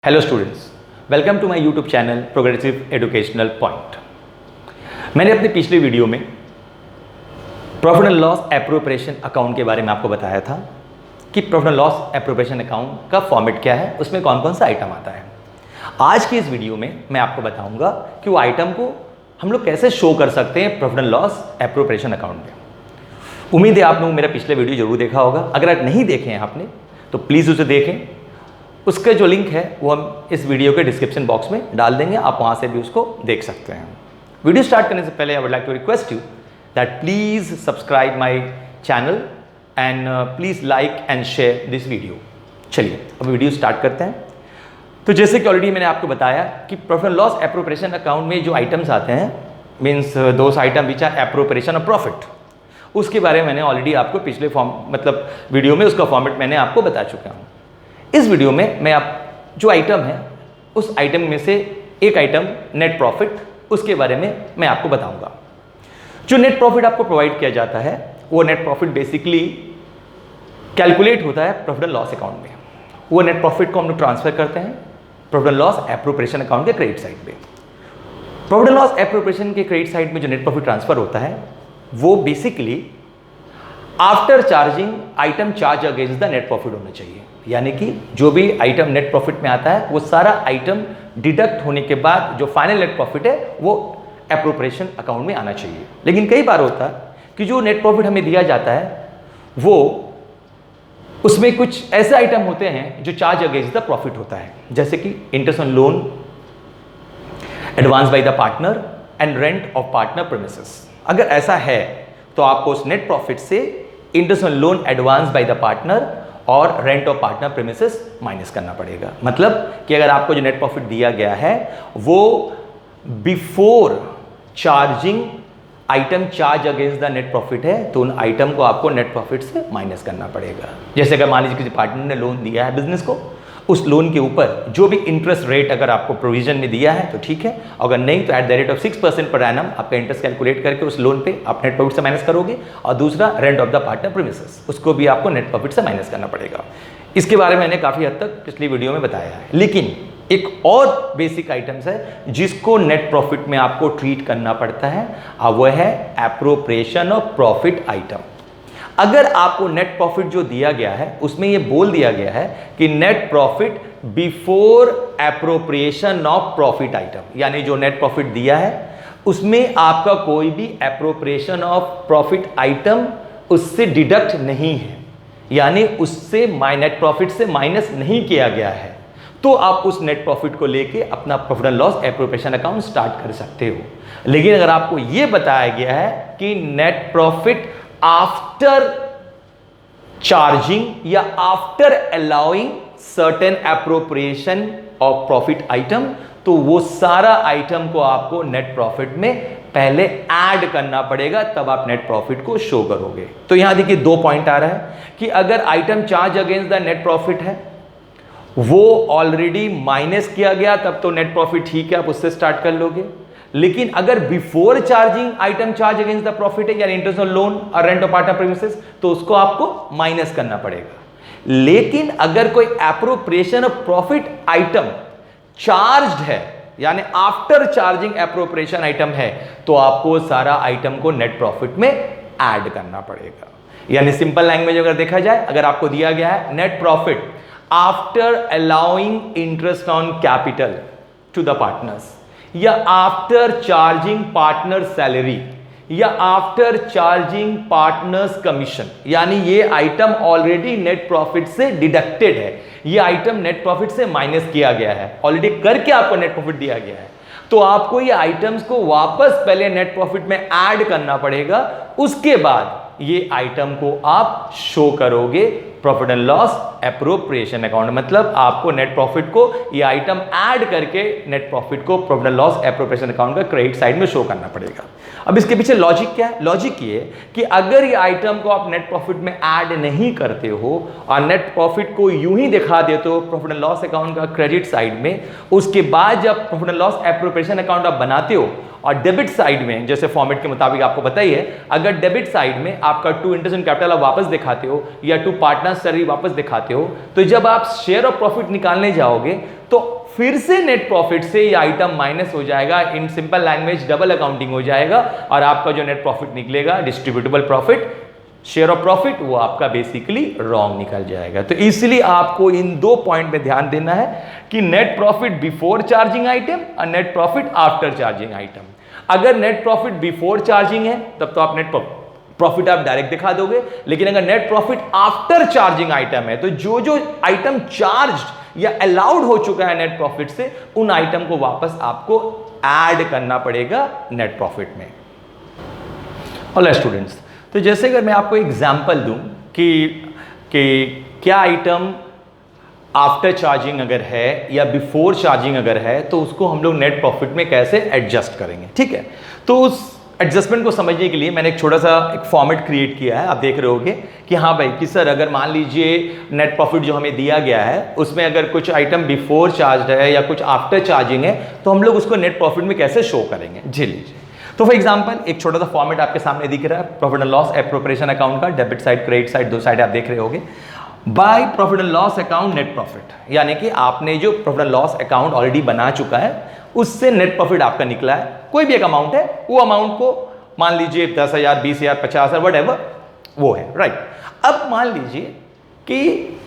Hello students, welcome to my YouTube channel progressive educational point. मैंने अपने पिछले video में profit and loss appropriation account के बारे में आपको बताया था कि profit and loss appropriation account का फॉर्मेट क्या है, उसमें कौन कौन सा आइटम आता है। आज की इस वीडियो में मैं आपको बताऊंगा कि वो आइटम को हम लोग कैसे शो कर सकते हैं profit and loss appropriation account में। उम्मीद है आप लोग मेरा पिछले वीडियो जरूर देखा होगा। अगर आप नहीं देखे हैं आपने तो प्लीज़ उसे देखें। उसका जो लिंक है वो हम इस वीडियो के डिस्क्रिप्शन बॉक्स में डाल देंगे, आप वहाँ से भी उसको देख सकते हैं। वीडियो स्टार्ट करने से पहले I would like to request you that please subscribe my channel and please like and share this video. चलिए अब वीडियो स्टार्ट करते हैं। तो जैसे कि ऑलरेडी मैंने आपको बताया कि profit and loss appropriation account में जो आइटम्स आते हैं means those item which are appropriation of profit, उसके बारे में मैंने ऑलरेडी आपको पिछले वीडियो में उसका फॉर्मेट मैंने आपको बता चुका हूँ। इस वीडियो में मैं आप जो आइटम है उस आइटम में से एक आइटम नेट प्रॉफिट, उसके बारे में मैं आपको बताऊंगा। जो नेट प्रॉफिट आपको प्रोवाइड किया जाता है वो नेट प्रॉफिट बेसिकली कैलकुलेट होता है प्रॉफिट एंड लॉस अकाउंट में। वो नेट प्रॉफिट को हम लोग ट्रांसफर करते हैं profit and loss appropriation account के क्रेडिट साइड पे। प्रॉफिट एंड लॉस एप्रोप्रिएशन के क्रेडिट साइड में जो नेट प्रॉफिट ट्रांसफर होता है वो basically after charging item charge against the net profit होना चाहिए। यानी कि जो भी आइटम नेट प्रॉफिट में आता है वो सारा आइटम डिडक्ट होने के बाद जो फाइनल नेट प्रॉफिट है वो एप्रोप्रिएशन अकाउंट में आना चाहिए। लेकिन कई बार होता है कि जो नेट प्रॉफिट हमें दिया जाता है वो उसमें कुछ ऐसे आइटम होते हैं जो चार्ज अगेंस्ट द प्रॉफिट होता है, जैसे कि interest on loan, advance by the partner and rent of partner premises. अगर ऐसा है तो आपको उस नेट प्रॉफिट से interest on loan, advance by the partner और rent of partner premises minus करना पड़ेगा। मतलब कि अगर आपको जो नेट प्रॉफिट दिया गया है वो before charging item charge against the net profit है तो उन आइटम को आपको नेट प्रॉफिट से माइनस करना पड़ेगा। जैसे अगर मान लीजिए किसी पार्टनर ने लोन दिया है बिजनेस को, उस लोन के ऊपर जो भी इंटरेस्ट रेट अगर आपको प्रोविजन में दिया है तो ठीक है, अगर नहीं तो at the rate of 6% per annum आपका इंटरेस्ट कैलकुलेट करके उस लोन पे आप नेट प्रॉफिट से माइनस करोगे। और दूसरा rent of the partner premises, उसको भी आपको नेट प्रॉफिट से माइनस करना पड़ेगा। इसके बारे में मैंने काफ़ी हद तक पिछली वीडियो में बताया है। लेकिन एक और बेसिक आइटम्स है जिसको नेट प्रॉफिट में आपको ट्रीट करना पड़ता है, और वह है एप्रोप्रिएशन ऑफ प्रॉफिट आइटम। अगर आपको नेट प्रॉफिट जो दिया गया है उसमें ये बोल दिया गया है कि net profit before appropriation of profit item, यानी जो नेट प्रॉफिट दिया है उसमें आपका कोई भी एप्रोप्रिएशन ऑफ प्रॉफिट आइटम उससे डिडक्ट नहीं है, यानी उससे नेट प्रॉफिट से माइनस नहीं किया गया है, तो आप उस नेट प्रॉफिट को लेके अपना profit and loss appropriation account start कर सकते हो। लेकिन अगर आपको यह बताया गया है कि नेट प्रॉफिट आफ्टर चार्जिंग या after allowing certain appropriation of profit item, तो वो सारा आइटम को आपको नेट प्रॉफिट में पहले ऐड करना पड़ेगा, तब आप नेट प्रॉफिट को शो करोगे। तो यहां देखिए दो पॉइंट आ रहा है कि अगर item charge against the net profit है वो ऑलरेडी माइनस किया गया तब तो नेट प्रॉफिट ठीक है, आप उससे स्टार्ट कर लोगे। लेकिन अगर before charging item charge against the profit है, यानी इंटरेस्ट ऑन लोन और रेंट ऑफ पार्टनर प्रीमिसेस, तो उसको आपको माइनस करना पड़ेगा। लेकिन अगर कोई appropriation of profit item charged है, यानी आफ्टर चार्जिंग एप्रोप्रिएशन आइटम है, तो आपको सारा आइटम को नेट प्रॉफिट में ऐड करना पड़ेगा। यानी सिंपल लैंग्वेज अगर देखा जाए, अगर आपको दिया गया है net profit after allowing interest on capital to the partners, या आफ्टर चार्जिंग पार्टनर सैलरी, या आफ्टर चार्जिंग पार्टनर्स कमीशन, यानी ये आइटम ऑलरेडी नेट प्रॉफिट से डिडक्टेड है, ये आइटम नेट प्रॉफिट से माइनस किया गया है, ऑलरेडी करके आपको नेट प्रॉफिट दिया गया है, तो आपको ये आइटम्स को वापस पहले नेट प्रॉफिट में ऐड करना पड़ेगा। उसके बाद ये आइटम को आप शो करोगे profit and loss appropriation account. मतलब आपको नेट प्रॉफिट को ये आइटम ऐड करके नेट प्रॉफिट को profit and loss appropriation account का क्रेडिट साइड में शो करना पड़ेगा। अब इसके पीछे लॉजिक क्या है? लॉजिक ये कि अगर ये आइटम को आप नेट प्रॉफिट में ऐड नहीं करते हो और नेट प्रॉफिट को यूं ही दिखा देते हो प्रॉफिट एंड लॉस अकाउंट का क्रेडिट साइड में, उसके बाद जब profit and loss appropriation account आप बनाते हो और डेबिट साइड में जैसे फॉर्मेट के मुताबिक आपको पता ही है, अगर डेबिट साइड में आपका टू इंटरेस्ट एंड कैपिटल आप वापस दिखाते हो या टू पार्टनर सैलरी वापस दिखाते हो, तो जब आप शेयर ऑफ प्रॉफिट निकालने जाओगे तो फिर से नेट प्रॉफिट से ये आइटम माइनस हो जाएगा, in simple language double accounting हो जाएगा और आपका जो नेट प्रॉफिट निकलेगा distributable profit, share of profit, वो आपका बेसिकली रॉन्ग निकल जाएगा। तो इसलिए आपको इन दो पॉइंट पे ध्यान देना है कि net profit before charging item और net profit after charging item. अगर नेट प्रॉफिट बिफोर चार्जिंग है तब तो आप नेट प्रॉफिट आप डायरेक्ट दिखा दोगे, लेकिन अगर net profit after charging item है तो जो जो आइटम चार्ज्ड या अलाउड हो चुका है नेट प्रॉफिट से, उन आइटम को वापस आपको ऐड करना पड़ेगा नेट प्रॉफिट में। ऑल स्टूडेंट्स, तो जैसे अगर मैं आपको एग्जांपल दूं कि क्या आइटम आफ्टर चार्जिंग अगर है या बिफोर चार्जिंग अगर है तो उसको हम लोग नेट प्रॉफिट में कैसे एडजस्ट करेंगे, ठीक है। तो उस एडजस्टमेंट को समझने के लिए मैंने एक छोटा सा एक फॉर्मेट क्रिएट किया है। आप देख रहे होगे कि हाँ भाई कि सर अगर मान लीजिए नेट प्रॉफिट जो हमें दिया गया है उसमें अगर कुछ आइटम बिफोर चार्ज है या कुछ आफ्टर चार्जिंग है तो हम लोग उसको नेट प्रॉफिट में कैसे शो करेंगे, जी लीजिए। तो फॉर एग्जांपल एक छोटा सा फॉर्मेट आपके सामने दिख रहा है, profit and loss appropriation account का, डेबिट साइड क्रेडिट साइड दो साइड आप देख रहे होगे। By profit and loss account net profit, यानी कि आपने जो profit and loss account already बना चुका है उससे नेट प्रॉफिट आपका निकला है, कोई भी एक अमाउंट है, वो अमाउंट को मान लीजिए 10,000 20,000 50,000 व्हाटएवर वो है, राइट। अब मान लीजिए कि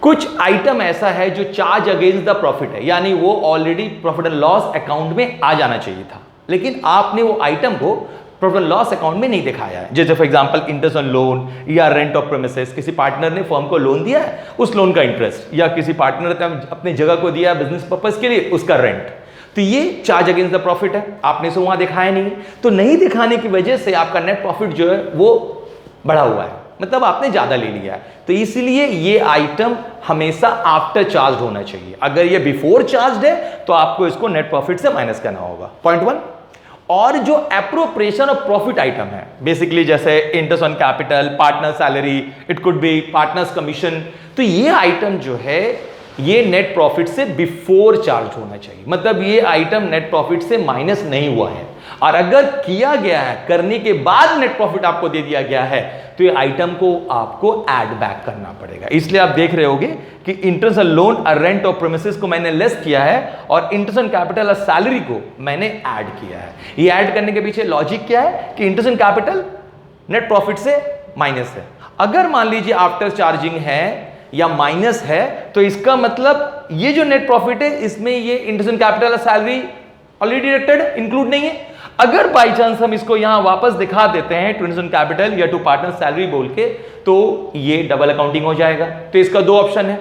कुछ आइटम ऐसा है जो चार्ज अगेंस्ट द प्रॉफिट है, यानी वो already profit and loss account में आ जाना चाहिए था, लेकिन आपने वो आइटम को प्रॉफिट एंड लॉस अकाउंट में नहीं दिखाया है। जैसे for example interest on loan या रेंट ऑफ प्रीमिसेस, किसी पार्टनर ने फर्म को लोन दिया है, उस लोन का इंटरेस्ट, या किसी पार्टनर ने अपने जगह को दिया बिजनेस पर्पस के लिए, उसका रेंट, तो ये चार्ज अगेंस्ट द प्रॉफिट है, आपने इसे वहां दिखाया नहीं। तो नहीं दिखाने की वजह से आपका नेट प्रॉफिट जो है वो बढ़ा हुआ है, मतलब आपने ज्यादा ले लिया है। तो इसलिए ये आइटम हमेशा आफ्टर चार्ज होना चाहिए। अगर ये बिफोर चार्ज है तो आपको इसको नेट प्रॉफिट से माइनस करना होगा, पॉइंट 1। और जो एप्रोप्रिएशन ऑफ प्रॉफिट आइटम है, बेसिकली जैसे interest on capital, partner salary, it could be partners commission, तो ये आइटम जो है ये नेट प्रॉफिट से बिफोर चार्ज होना चाहिए, मतलब ये आइटम नेट प्रॉफिट से माइनस नहीं हुआ है। और अगर किया गया है, करने के बाद नेट प्रॉफिट आपको दे दिया गया है, तो ये आइटम को आपको ऐड बैक करना पड़ेगा। इसलिए आप देख रहे होगे कि इंटरेस्ट ऑन लोन और रेंट ऑफ प्रीमिसेस को मैंने लेस किया है और इंटरेस्ट ऑन कैपिटल और सैलरी को मैंने ऐड किया है। ये ऐड करने के पीछे लॉजिक क्या है कि interest on capital net profit से माइनस है। अगर मान लीजिए आफ्टर चार्जिंग है या माइनस है तो इसका मतलब ये जो नेट प्रॉफिट है इसमें ये इंटरेस्ट ऑन कैपिटल और सैलरी ऑलरेडी डिडक्टेड है, इंक्लूड नहीं है। अगर बाई चांस हम इसको यहां वापस दिखा देते हैं टू इंटरेस्ट ऑन कैपिटल या टू पार्टनर सैलरी बोल के, तो ये डबल अकाउंटिंग हो जाएगा। तो इसका दो ऑप्शन है,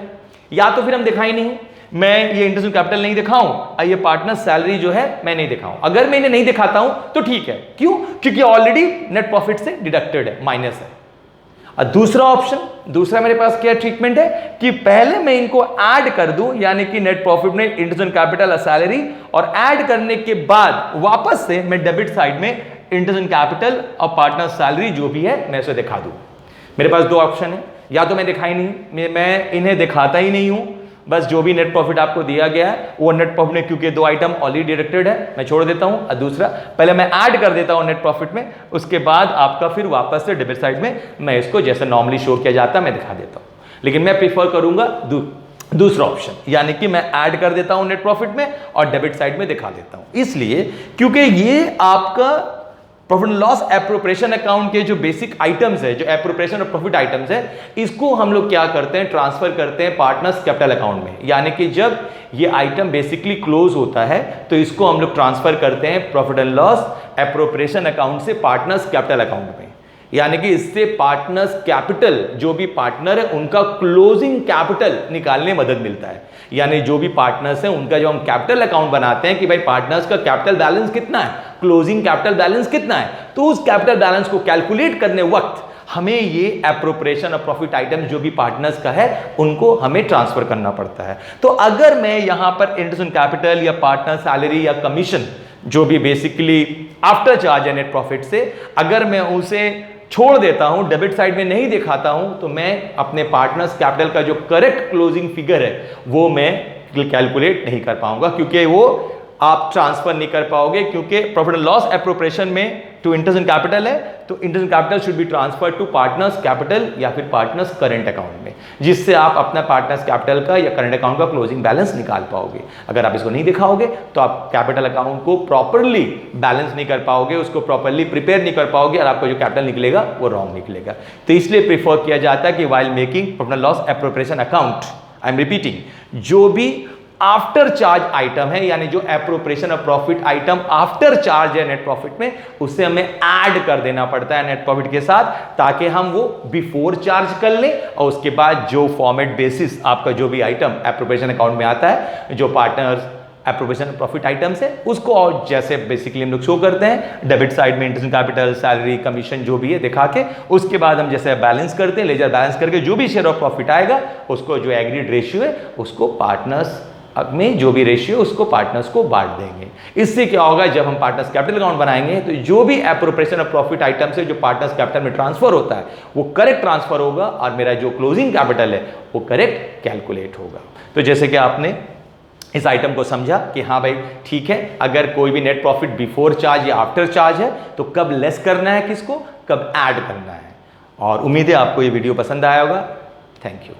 या तो फिर हम दिखाई नहीं, मैं ये इंटरेस्ट ऑन कैपिटल नहीं दिखाऊं और ये पार्टनर सैलरी जो है मैं नहीं दिखाऊं। अगर मैं इन्हें नहीं दिखाता हूं तो ठीक है, क्यों? क्योंकि ऑलरेडी नेट प्रॉफिट से डिडक्टेड है, माइनस है। और दूसरा ऑप्शन, दूसरा मेरे पास क्या ट्रीटमेंट है कि पहले मैं इनको ऐड कर दूं, यानी कि नेट प्रॉफिट में इंटरेस्ट ऑन कैपिटल और सैलरी, और ऐड करने के बाद वापस से मैं डेबिट साइड में इंटरेस्ट ऑन कैपिटल और पार्टनर सैलरी जो भी है मैं इसे दिखा दूं। मेरे पास दो ऑप्शन है, या तो मैं दिखाई नहीं, मैं इन्हें दिखाता ही नहीं हूं, बस जो भी नेट प्रॉफिट आपको दिया गया है वो नेट प्रॉफिट में, क्योंकि दो आइटम ऑलरेडी डिडक्टेड है, मैं छोड़ देता हूं। और दूसरा, पहले मैं ऐड कर देता हूं नेट प्रॉफिट में, उसके बाद आपका फिर वापस से डेबिट साइड में मैं इसको जैसे नॉर्मली शो किया जाता है मैं दिखा देता हूं। लेकिन मैं प्रीफर करूंगा दूसरा ऑप्शन, यानी कि मैं ऐड कर देता हूं नेट प्रॉफिट में और डेबिट साइड में दिखा देता हूं, इसलिए क्योंकि ये आपका profit and loss appropriation account के जो बेसिक आइटम्स है, जो एप्रोप्रिएशन ऑफ प्रॉफिट आइटम्स है, इसको हम लोग क्या करते हैं, ट्रांसफर करते हैं पार्टनर्स कैपिटल अकाउंट में। यानी कि जब ये आइटम बेसिकली क्लोज होता है तो इसको हम लोग ट्रांसफर करते हैं profit and loss appropriation account से पार्टनर्स कैपिटल अकाउंट में। यानी कि इससे पार्टनर्स कैपिटल, जो भी पार्टनर है उनका क्लोजिंग कैपिटल निकालने में मदद मिलता है। यानी जो भी पार्टनर्स हैं उनका जो हम कैपिटल अकाउंट बनाते हैं कि भाई पार्टनर्स का कैपिटल बैलेंस कितना है, क्लोजिंग कैपिटल बैलेंस कितना है, तो उस कैपिटल बैलेंस को कैलकुलेट करने वक्त हमें ये एप्रोप्रिएशन ऑफ प्रॉफिट आइटम जो भी पार्टनर्स का है उनको हमें ट्रांसफर करना पड़ता है। तो अगर मैं यहां पर इंटरेस्ट ऑन कैपिटल या पार्टनर सैलरी या कमीशन जो भी बेसिकली आफ्टर चार्ज है नेट प्रॉफिट से, अगर मैं उसे छोड़ देता हूं, डेबिट साइड में नहीं दिखाता हूं, तो मैं अपने पार्टनर्स कैपिटल का जो करेक्ट क्लोजिंग फिगर है वो मैं कैलकुलेट नहीं कर पाऊंगा, क्योंकि वो आप ट्रांसफर नहीं कर पाओगे, क्योंकि प्रॉफिट एंड लॉस एप्रोप्रिएशन में टू इंटरेस्ट इन कैपिटल है, तो interest in capital should be transfer to partners capital या फिर पार्टनर्स करंट अकाउंट में, जिससे आप अपना पार्टनर्स कैपिटल का या करंट अकाउंट का क्लोजिंग बैलेंस निकाल पाओगे। अगर आप इसको नहीं दिखाओगे तो आप कैपिटल अकाउंट को प्रॉपरली बैलेंस नहीं कर पाओगे, उसको प्रॉपरली प्रिपेयर नहीं कर पाओगे और आपका जो कैपिटल निकलेगा वो रॉन्ग निकलेगा। तो इसलिए प्रीफर किया जाता है कि while making profit and loss appropriation account, I am repeating, जो भी आफ्टर चार्ज आइटम है, यानी जो appropriation of profit item after charge है नेट प्रॉफिट में, उसे हमें ऐड कर देना पड़ता है नेट प्रॉफिट के साथ, ताकि हम वो बिफोर चार्ज कर लें और उसके बाद जो फॉर्मेट बेसिस आपका जो भी आइटम एप्रोप्रिएशन अकाउंट में आता है, जो पार्टनर्स एप्रोप्रिएशन प्रॉफिट आइटम्स है, उसको और जैसे बेसिकली हम लोग शो करते हैं डेबिट साइड में इंटरेस्ट कैपिटल, सैलरी, कमीशन जो भी है दिखा के, उसके बाद हम जैसे बैलेंस करते हैं, लेजर बैलेंस करके जो भी शेयर ऑफ प्रॉफिट आएगा उसको जो एग्रीड रेशियो है उसको पार्टनर्स में जो भी रेशियो उसको पार्टनर्स को बांट देंगे। इससे क्या होगा, जब हम पार्टनर्स कैपिटल अकाउंट बनाएंगे तो जो भी एप्रोप्रिएशन ऑफ प्रॉफिट आइटम से जो पार्टनर्स कैपिटल में ट्रांसफर होता है वो करेक्ट ट्रांसफर होगा और मेरा जो क्लोजिंग कैपिटल है वो करेक्ट कैलकुलेट होगा। तो जैसे कि आपने इस आइटम को समझा कि हाँ भाई ठीक है, अगर कोई भी नेट प्रॉफिट बिफोर चार्ज या आफ्टर चार्ज है तो कब लेस करना है, किसको कब ऐड करना है। और उम्मीद है आपको ये वीडियो पसंद आया होगा। Thank you.